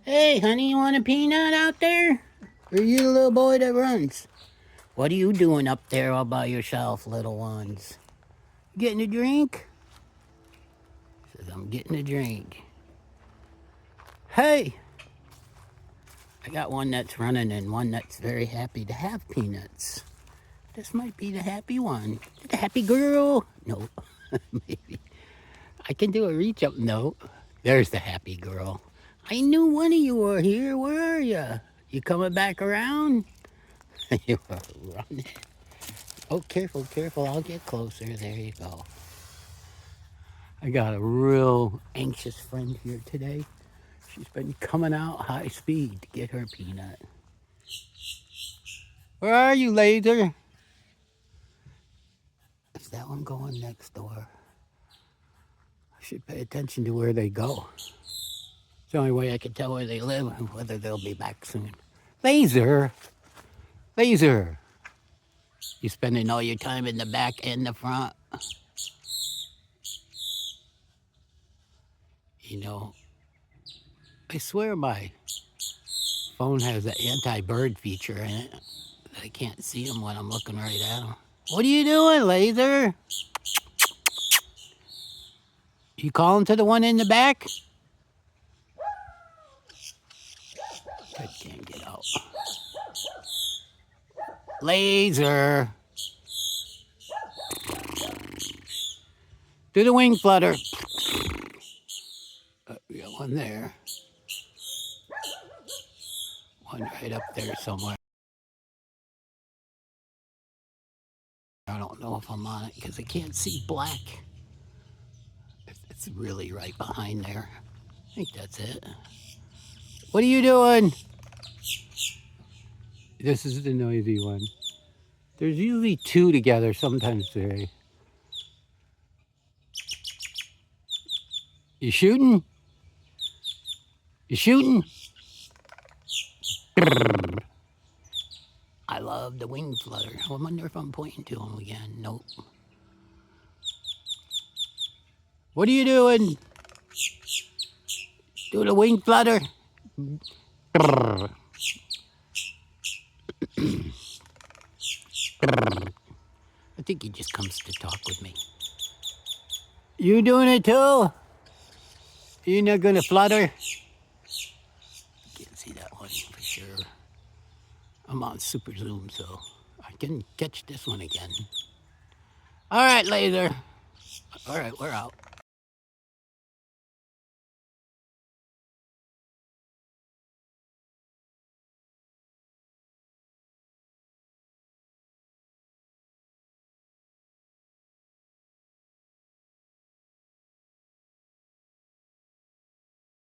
Hey, honey, you want a peanut out there? Or are you the little boy that runs? What are you doing up there all by yourself, little ones? Getting a drink? Says, I'm getting a drink. Hey! I got one that's running and one that's very happy to have peanuts. This might be the happy one. The happy girl. No, maybe. I can do a reach up. No, there's the happy girl. I knew one of you were here. Where are you? You coming back around? You are running. Oh, careful, careful. I'll get closer. There you go. I got a real anxious friend here today. She's been coming out high speed to get her peanut. Where are you, Laser? Is that one going next door? I should pay attention to where they go. It's the only way I can tell where they live and whether they'll be back soon. Laser! Laser! You spending all your time in the back and the front? You know, I swear my phone has an anti-bird feature in it. I can't see them when I'm looking right at them. What are you doing, Laser? You calling to the one in the back? I can't get out. Laser. Do the wing flutter. We got one there. One right up there somewhere. I don't know if I'm on it because I can't see black. It's really right behind there. I think that's it. What are you doing? This is the noisy one. There's usually two together, sometimes three. You shooting? You shooting? I love the wing flutter. I wonder if I'm pointing to him again. Nope. What are you doing? Do the wing flutter. I think he just comes to talk with me. You doing it too? You're not gonna flutter? Can't see that one for sure. I'm on super zoom, so I can catch this one again. All right, Laser. All right, we're out.